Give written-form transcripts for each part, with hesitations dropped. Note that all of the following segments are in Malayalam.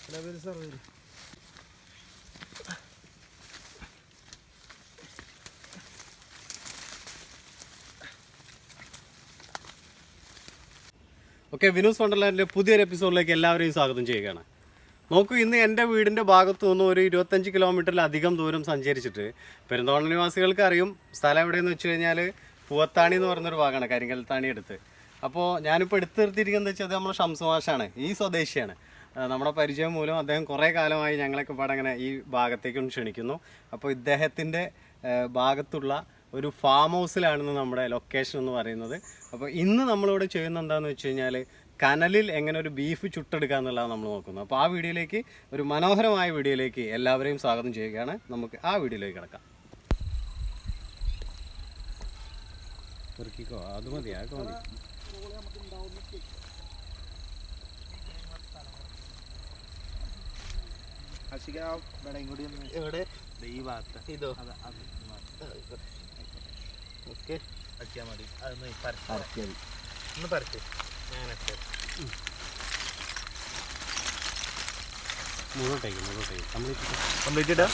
ഓക്കെ, വിനൂസ് വണ്ടർലാൻഡിൻ്റെ പുതിയൊരു എപ്പിസോഡിലേക്ക് എല്ലാവരെയും സ്വാഗതം ചെയ്യുകയാണ്. നോക്കൂ, ഇന്ന് എൻ്റെ വീടിൻ്റെ ഭാഗത്തു നിന്ന് ഒരു 25 കിലോമീറ്ററിലധികം ദൂരം സഞ്ചരിച്ചിട്ട് പെരുന്തോണ നിവാസികൾക്ക് അറിയും സ്ഥലം എവിടെയെന്ന് വെച്ച് കഴിഞ്ഞാൽ പൂവത്താണി എന്ന് പറഞ്ഞൊരു ഭാഗമാണ്, കരിങ്കൽത്താണി അടുത്ത്. അപ്പോൾ ഞാനിപ്പോൾ എടുത്ത് നിർത്തിയിരിക്കുന്നത് വെച്ചാൽ അത് നമ്മൾ ഷംസു മാഷാണ്, ഈ സ്വദേശിയാണ്. നമ്മുടെ പരിചയം മൂലം അദ്ദേഹം കുറേ കാലമായി ഞങ്ങളൊക്കെ പാടങ്ങനെ ഈ ഭാഗത്തേക്കൊന്ന് ക്ഷണിക്കുന്നു. അപ്പോൾ ഇദ്ദേഹത്തിൻ്റെ ഭാഗത്തുള്ള ഒരു ഫാം ഹൗസിലാണെന്ന് നമ്മുടെ ലൊക്കേഷൻ എന്ന് പറയുന്നത്. അപ്പോൾ ഇന്ന് നമ്മളിവിടെ ചെയ്യുന്ന എന്താണെന്ന് വെച്ച് കഴിഞ്ഞാൽ കനലിൽ എങ്ങനെ ഒരു ബീഫ് ചുട്ടെടുക്കുക എന്നുള്ളതാണ് നമ്മൾ നോക്കുന്നത്. അപ്പോൾ ആ വീഡിയോയിലേക്ക്, ഒരു മനോഹരമായ വീഡിയോയിലേക്ക് എല്ലാവരെയും സ്വാഗതം ചെയ്യുകയാണ്. നമുക്ക് ആ വീഡിയോയിലേക്ക് കിടക്കാം. കുറുക്കിക്കോ, അത് മതി, അതൊക്കെ മതി. എവിടെ ഈ ഭാഗത്ത് ഇതോ ഓക്കെ പറ്റിയാൽ മതി. അതൊന്ന് പരത്തിയാൽ ഒന്ന് പരത്തി ഞാനൊക്കെ മുന്നോട്ടേക്ക് കംപ്ലീറ്റ് ഇടാം.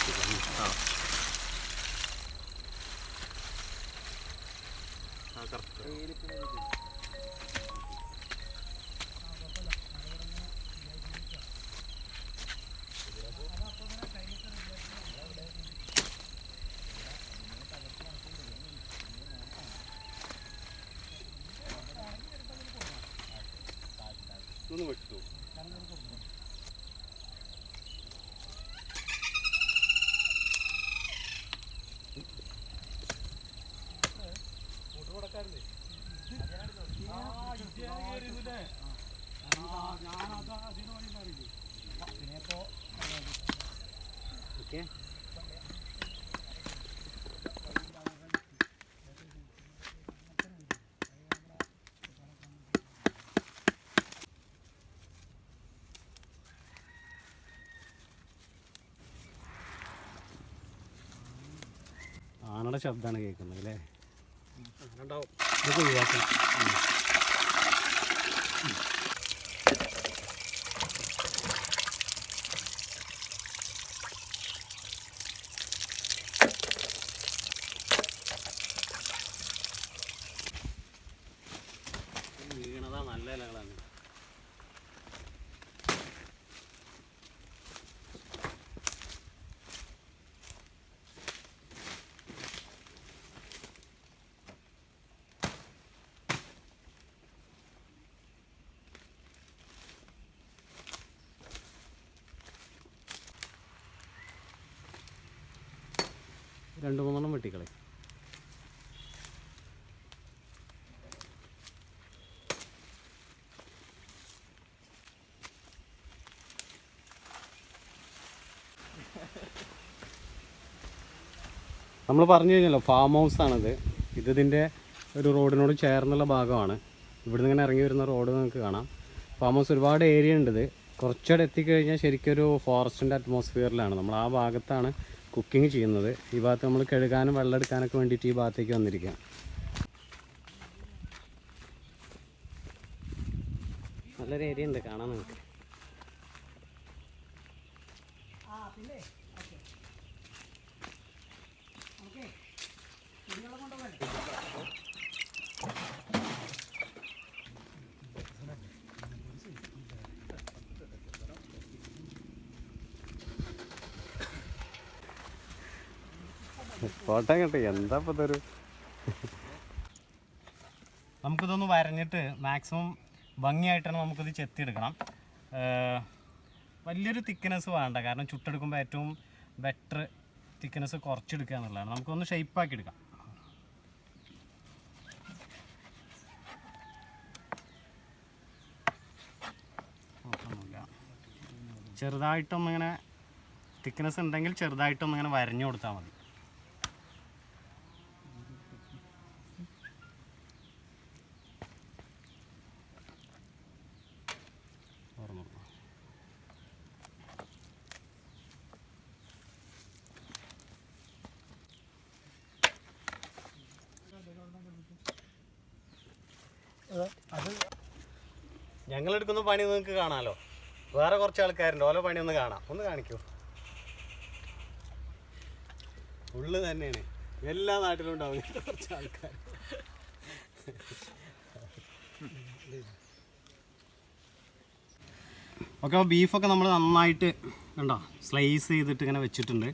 ഒന്ന് വെട്ടു. ഓക്കെ, ആനയുടെ ശബ്ദമാണ് കേൾക്കുന്നത് അല്ലേ? ഇതൊക്കെ ഒഴിവാക്കണം. വീണതാ നല്ല ഇലകളാണ്. രണ്ട് മൂന്നെണ്ണം വെട്ടിക്കളെ. നമ്മൾ പറഞ്ഞു കഴിഞ്ഞല്ലോ, ഫാം ഹൗസാണിത്. ഇതിൻ്റെ ഒരു റോഡിനോട് ചേർന്നുള്ള ഭാഗമാണ്. ഇവിടുന്ന് ഇങ്ങനെ ഇറങ്ങി വരുന്ന റോഡ് നിങ്ങൾക്ക് കാണാം. ഫാം ഹൗസ് ഒരുപാട് ഏരിയ ഉണ്ട്. ഇത് കുറച്ചുകൂടെ എത്തിക്കഴിഞ്ഞാൽ ശരിക്കൊരു ഫോറസ്റ്റിൻ്റെ അറ്റ്മോസ്ഫിയറിലാണ്. നമ്മൾ ആ ഭാഗത്താണ് കുക്കിംഗ് ചെയ്യുന്നത്. ഈ ഭാഗത്ത് നമ്മൾ കഴുകാനും വെള്ളം എടുക്കാനൊക്കെ വേണ്ടിയിട്ട് ഈ ഭാഗത്തേക്ക് വന്നിരിക്കുക. നല്ലൊരു ഏരിയ ഉണ്ട് കാണാൻ നിങ്ങൾക്ക്. ഫോട്ടോ കേട്ടോ, എന്താ ഇപ്പം ഇതൊരു. നമുക്കിതൊന്ന് വരഞ്ഞിട്ട് മാക്സിമം ഭംഗിയായിട്ടാണ് നമുക്കിത് ചെത്തിയെടുക്കണം. വലിയൊരു തിക്നെസ് വേണ്ട, കാരണം ചുട്ടെടുക്കുമ്പോൾ ഏറ്റവും ബെറ്റർ തിക്നെസ് കുറച്ചെടുക്കുക എന്നുള്ളതാണ്. നമുക്കൊന്ന് ഷേപ്പാക്കി എടുക്കാം. ചെറുതായിട്ടൊന്നിങ്ങനെ തിക്നെസ് ഉണ്ടെങ്കിൽ ചെറുതായിട്ടൊന്നിങ്ങനെ വരഞ്ഞു കൊടുത്താൽ മതി. ഞങ്ങളെടുക്കുന്ന പണി നിങ്ങൾക്ക് കാണാമല്ലോ. വേറെ കുറച്ച് ആൾക്കാരുണ്ട്, ഓരോ പണി ഒന്ന് കാണാം, ഒന്ന് കാണിക്കൂ. ഉള്ളു തന്നെയാണ്, എല്ലാ നാട്ടിലും ഉണ്ടാവും കുറച്ച് ആൾക്കാർ. ഓക്കെ, അപ്പോൾ ബീഫൊക്കെ നമ്മൾ നന്നായിട്ട് കണ്ടോ സ്ലൈസ് ചെയ്തിട്ട് ഇങ്ങനെ വെച്ചിട്ടുണ്ട്.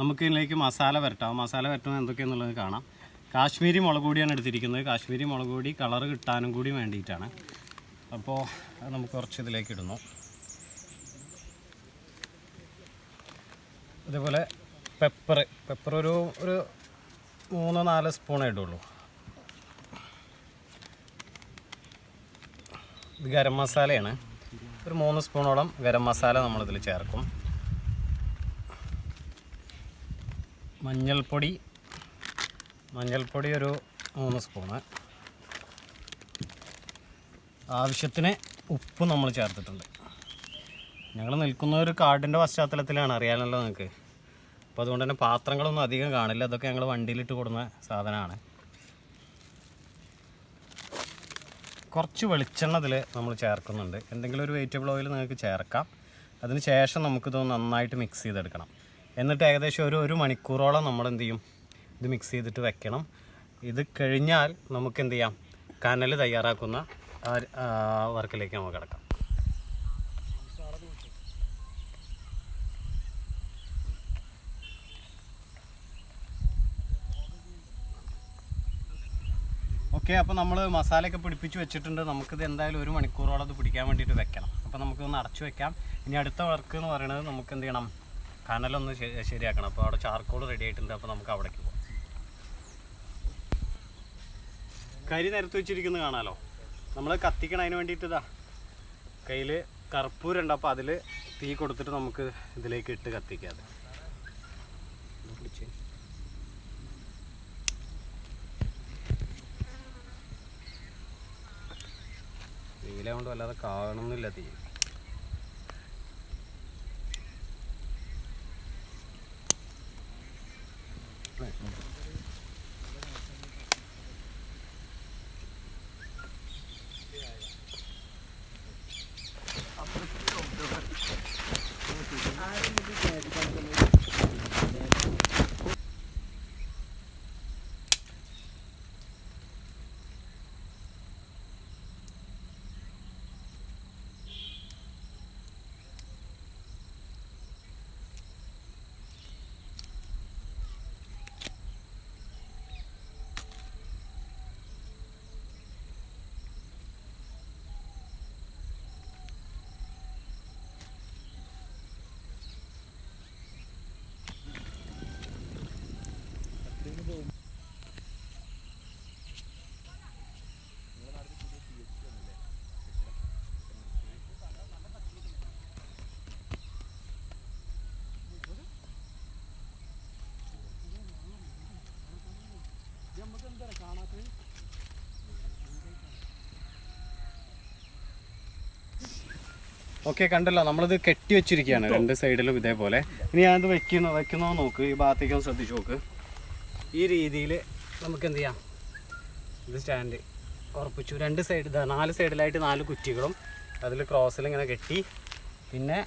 നമുക്ക് ഇതിലേക്ക് മസാല വരട്ടാം. മസാല വരട്ടുന്നത് എന്തൊക്കെയാണെന്നുള്ളത് കാണാം. കാശ്മീരി മുളക് പൊടിയാണ് എടുത്തിരിക്കുന്നത്. കാശ്മീരി മുളക് പൊടി കളർ കിട്ടാനും കൂടി വേണ്ടിയിട്ടാണ്. അപ്പോൾ അത് നമുക്ക് കുറച്ച് ഇതിലേക്ക് ഇടുന്നു. അതേപോലെ പെപ്പർ ഒരു 3-4 സ്പൂണേ ഇടുള്ളൂ. ഇത് ഗരം മസാലയാണ്, ഒരു 3 സ്പൂണോളം ഗരം മസാല നമ്മളിതിൽ ചേർക്കും. മഞ്ഞൾപ്പൊടി ഒരു 3 സ്പൂണ്. ആവശ്യത്തിന് ഉപ്പ് നമ്മൾ ചേർത്തിട്ടുണ്ട്. ഞങ്ങൾ നിൽക്കുന്ന ഒരു കാടിൻ്റെ പശ്ചാത്തലത്തിലാണ്, അറിയാമല്ലോ നിങ്ങൾക്ക്. അപ്പോൾ അതുകൊണ്ട് തന്നെ പാത്രങ്ങളൊന്നും അധികം കാണില്ല. അതൊക്കെ ഞങ്ങൾ വണ്ടിയിലിട്ട് കൊടുക്കുന്ന സാധനമാണ്. കുറച്ച് വെളിച്ചെണ്ണ ഇതിൽ നമ്മൾ ചേർക്കുന്നുണ്ട്. എന്തെങ്കിലും ഒരു വെജിറ്റബിൾ ഓയിൽ നിങ്ങൾക്ക് ചേർക്കാം. അതിന് ശേഷം നമുക്കിത് നന്നായിട്ട് മിക്സ് ചെയ്തെടുക്കണം. എന്നിട്ട് ഏകദേശം ഒരു മണിക്കൂറോളം നമ്മൾ എന്ത് ചെയ്യും, ഇത് മിക്സ് ചെയ്തിട്ട് വെക്കണം. ഇത് കഴിഞ്ഞാൽ നമുക്ക് എന്ത് ചെയ്യാം, കനൽ തയ്യാറാക്കുന്ന വർക്കിലേക്ക് നമുക്ക് കിടക്കാം. ഓക്കെ, അപ്പോൾ നമ്മൾ മസാലയൊക്കെ പിടിപ്പിച്ച് വെച്ചിട്ടുണ്ട്. നമുക്കിത് എന്തായാലും 1 മണിക്കൂറോളം അത് പിടിക്കാൻ വേണ്ടിയിട്ട് വെക്കണം. അപ്പോൾ നമുക്കൊന്ന് അടച്ചു വെക്കാം. ഇനി അടുത്ത വർക്ക് എന്ന് പറയുന്നത് നമുക്ക് എന്ത് ചെയ്യണം, കനലൊന്ന് ശരിയാക്കണം. അപ്പോൾ അവിടെ ചാർക്കോൾ റെഡി ആയിട്ടുണ്ട്. അപ്പോൾ നമുക്ക് അവിടേക്ക് പോകാം. കരി നിരത്തി വെച്ചിരിക്കുന്നത് കാണാമല്ലോ. നമ്മൾ കത്തിക്കണം. അതിന് വേണ്ടിയിട്ട് ഇതാ കയ്യിൽ കർപ്പൂരുണ്ട്. അപ്പോൾ അതിൽ തീ കൊടുത്തിട്ട് നമുക്ക് ഇതിലേക്ക് ഇട്ട് കത്തിക്കാം. അത് പിടിച്ച് വെയിലാകൊണ്ട് വല്ലാതെ കാണുന്നില്ല തീ. ഓക്കെ, കണ്ടല്ലോ, നമ്മളിത് കെട്ടി വെച്ചിരിക്കുകയാണ് 2 സൈഡിലും ഇതേപോലെ. ഇനി ഞാനിത് വെക്കുന്നോ നോക്ക്, ഈ ഭാഗത്തേക്കൊന്ന് ശ്രദ്ധിച്ച് നോക്ക്. ഈ രീതിയിൽ നമുക്ക് എന്ത് ചെയ്യാം, ഇത് സ്റ്റാൻഡ് ഉറപ്പിച്ചു. 2 സൈഡ് 4 സൈഡിലായിട്ട് 4 കുറ്റികളും അതിൽ ക്രോസിൽ ഇങ്ങനെ കെട്ടി. പിന്നെ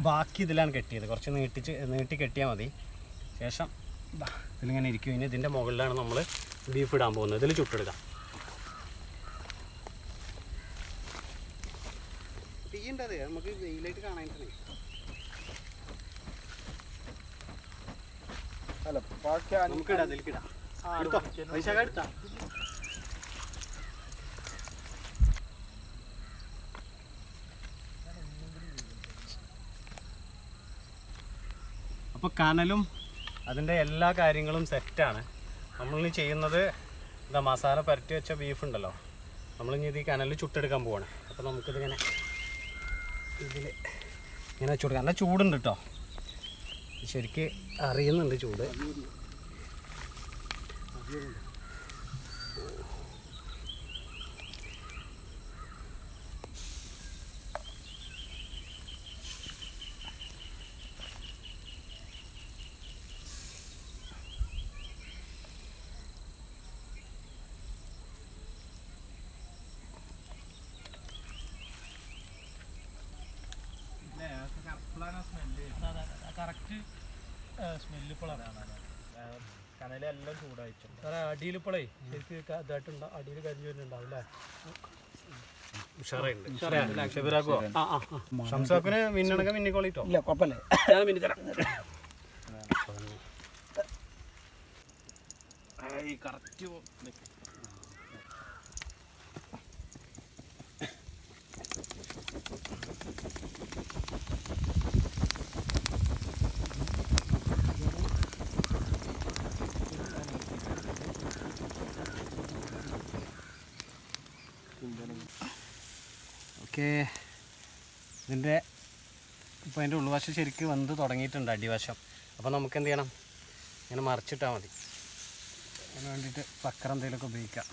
ബാക്കി ഇതിലാണ് കെട്ടിയത്. കുറച്ച് നീട്ടി കെട്ടിയാൽ മതി. ശേഷം ഇതിലിങ്ങനെ ഇരിക്കും. ഇനി ഇതിൻ്റെ മുകളിലാണ് നമ്മൾ ബീഫ് ഇടാൻ പോകുന്നത്. ഇതിൽ ചുട്ടെടുക്കാം. തീയുണ്ടത് നമുക്ക് വെയിലായിട്ട് കാണാനായിട്ടാണ്. നമുക്കിടാം, അതിലേക്കിടാം. എടുത്തോ, പൈസ എടുത്താ. അപ്പോൾ കനലും അതിൻ്റെ എല്ലാ കാര്യങ്ങളും സെറ്റാണ്. നമ്മളിനി ചെയ്യുന്നത് എന്താ, മസാല പരട്ടി വെച്ച ബീഫ് ഉണ്ടല്ലോ, നമ്മളിനി ഇത് ഈ കനലിൽ ചുട്ടെടുക്കാൻ പോവാണ്. അപ്പോൾ നമുക്കിതിങ്ങനെ ഇതിൽ ഇങ്ങനെ വെച്ച് കൊടുക്കാം. നല്ല ചൂടുണ്ട് കേട്ടോ, ശരിക്ക് അറിയുന്നുണ്ട് ചൂട്. കറക്റ്റ് സ്മെല്ല് ഇപ്പോഴാണ് കനലെല്ലാം ചൂടായിച്ചു സാറേ. അടിയിൽ ഇപ്പോഴേ ശരിക്കും ഇതായിട്ടുണ്ട്, അടിയിൽ കരിഞ്ഞു വരുന്നുണ്ടാവും അല്ലേ? ഷംസാക്കിന് മിന്നണക്കെ മിന്നിക്കോളിട്ടോ. ഇല്ല കുഴപ്പമില്ല, ഞാൻ മിന്നി തരാം. കറക്റ്റ് ഓക്കെ, ഇതിൻ്റെ ഇപ്പോൾ അതിൻ്റെ ഉൾവശം ശരിക്കും വെന്ത് തുടങ്ങിയിട്ടുണ്ട്, അടിവശം. അപ്പോൾ നമുക്ക് എന്ത് ചെയ്യണം, ഇങ്ങനെ മറിച്ചിട്ടാൽ മതി. അതിന് വേണ്ടിയിട്ട് പക്കറ എന്തെങ്കിലുമൊക്കെ ഉപയോഗിക്കാം.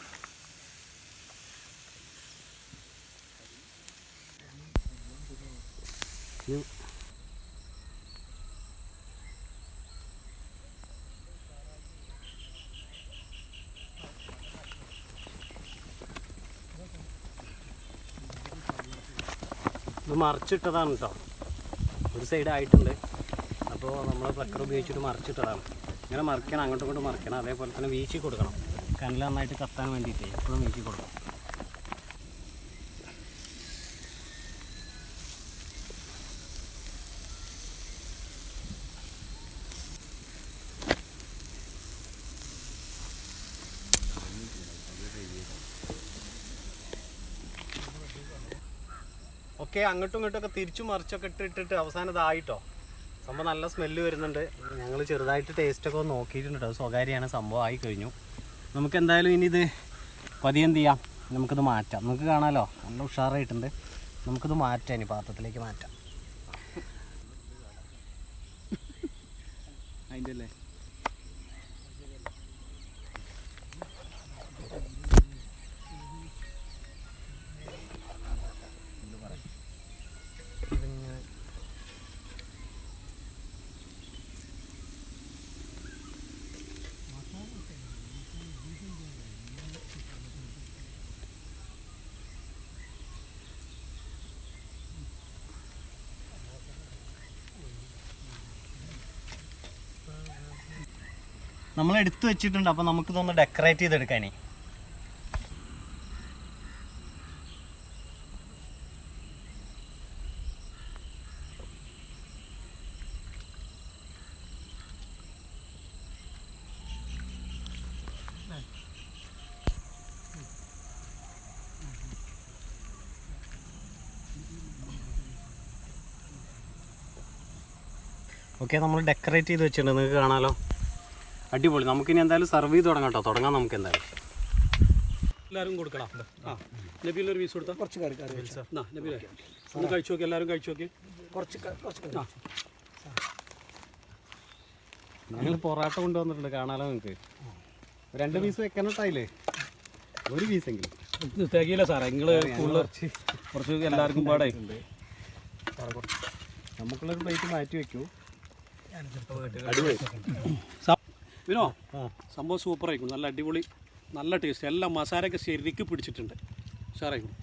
ഇത് മറിച്ചിട്ടതാണ് കേട്ടോ, ഒരു സൈഡ് ആയിട്ടുണ്ട്. അപ്പോൾ നമ്മൾ പ്ലക്കർ ഉപയോഗിച്ചിട്ട് മറിച്ചിട്ടതാണ്. ഇങ്ങനെ മറിക്കണം, അങ്ങോട്ടും ഇങ്ങോട്ടും മറിക്കണം. അതേപോലെ തന്നെ വീശി കൊടുക്കണം, കനൽ നന്നായിട്ട് കത്താൻ വേണ്ടിയിട്ട് എപ്പോഴും വീശി കൊടുക്കണം. ഓക്കെ, അങ്ങോട്ടും ഇങ്ങോട്ടൊക്കെ തിരിച്ചു മറിച്ചൊക്കെ ഇട്ടിട്ട് അവസാനം ഇതായിട്ടോ. സംഭവം നല്ല സ്മെല്ല് വരുന്നുണ്ട്. ഞങ്ങൾ ചെറുതായിട്ട് ടേസ്റ്റൊക്കെ ഒന്ന് നോക്കിയിട്ടുണ്ട്. അത് സ്വകാര്യമാണ്, സംഭവം ആയി കഴിഞ്ഞു. നമുക്ക് എന്തായാലും ഇനി ഇത് പതിയെ എന്ത് ചെയ്യാം, നമുക്കിത് മാറ്റാം. നമുക്ക് കാണാമല്ലോ നല്ല ഉഷാറായിട്ടുണ്ട്. നമുക്കിത് മാറ്റാം, ഇനി പാത്രത്തിലേക്ക് മാറ്റാം. അതിൻ്റെ അല്ലേ നമ്മൾ എടുത്തു വെച്ചിട്ടുണ്ട്. അപ്പോൾ നമുക്കിതൊന്ന് ഡെക്കറേറ്റ് ചെയ്തെടുക്കാനേ. ഓക്കെ, നമ്മൾ ഡെക്കറേറ്റ് ചെയ്ത് വെച്ചിട്ടുണ്ട്, നിങ്ങൾക്ക് കാണാമല്ലോ. അടിപൊളി. നമുക്കിനി എന്തായാലും സർവ് ചെയ്ത് തുടങ്ങാം കേട്ടോ. തുടങ്ങാം നമുക്ക് എന്തായാലും. എല്ലാവരും കൊടുക്കണം. ആ, നബീലൊരു പീസ് കൊടുത്താൽ കുറച്ച് കറി നബീല ഒന്ന് കഴിച്ചു നോക്കി, എല്ലാവരും കഴിച്ചു നോക്കി. കുറച്ച് ഞങ്ങൾ പൊറാട്ട കൊണ്ടുവന്നിട്ടുണ്ട്, കാണാലോ നിങ്ങൾക്ക്. 2 പീസ് വെക്കാനോട്ടായില്ലേ, ഒരു പീസെങ്കിലും തികയില്ല സാറേ. നിങ്ങൾ കുറച്ച് എല്ലാവർക്കും പാടായി. നമുക്കുള്ളൊരു പ്ലേറ്റ് മാറ്റി വെക്കൂ. വിനോ, സംഭവം സൂപ്പറായിരിക്കും. നല്ല അടിപൊളി, നല്ല ടേസ്റ്റ്. എല്ലാ മസാലയൊക്കെ ശരിക്ക് പിടിച്ചിട്ടുണ്ട്. ഉഷാറായിരിക്കും.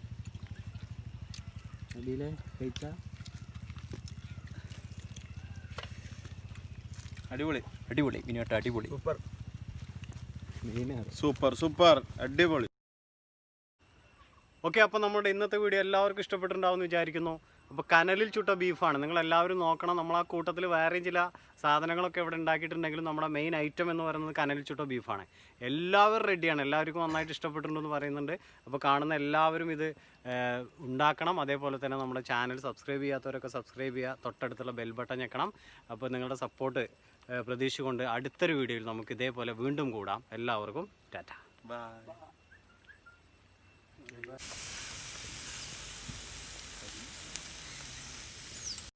അടിപൊളി അടിപൊളി മിനിയോട്ട് അടിപൊളി. സൂപ്പർ അടിപൊളി. ഓക്കെ, അപ്പോൾ നമ്മുടെ ഇന്നത്തെ വീഡിയോ എല്ലാവർക്കും ഇഷ്ടപ്പെട്ടിട്ടുണ്ടാവുമെന്ന് വിചാരിക്കുന്നു. അപ്പോൾ കനലിൽ ചുട്ട ബീഫാണ്, നിങ്ങളെല്ലാവരും നോക്കണം. നമ്മൾ ആ കൂട്ടത്തിൽ വേറെയും ചില സാധനങ്ങളൊക്കെ ഇവിടെ ഉണ്ടാക്കിയിട്ടുണ്ടെങ്കിലും നമ്മുടെ മെയിൻ ഐറ്റം എന്ന് പറയുന്നത് കനലിൽ ചുട്ട ബീഫാണ്. എല്ലാവരും റെഡിയാണ്, എല്ലാവർക്കും നന്നായിട്ട് ഇഷ്ടപ്പെട്ടിട്ടുണ്ടെന്ന് പറയുന്നുണ്ട്. അപ്പോൾ കാണുന്ന എല്ലാവരും ഇത് ഉണ്ടാക്കണം. അതേപോലെ തന്നെ നമ്മുടെ ചാനൽ സബ്സ്ക്രൈബ് ചെയ്യാത്തവരൊക്കെ സബ്സ്ക്രൈബ് ചെയ്യുക, തൊട്ടടുത്തുള്ള ബെൽ ബട്ടൺ ഞെക്കണം. അപ്പോൾ നിങ്ങളുടെ സപ്പോർട്ട് പ്രതീക്ഷിച്ചുകൊണ്ട് അടുത്തൊരു വീഡിയോയിൽ നമുക്ക് ഇതേപോലെ വീണ്ടും കൂടാം. എല്ലാവർക്കും ടാറ്റ. ബൈ.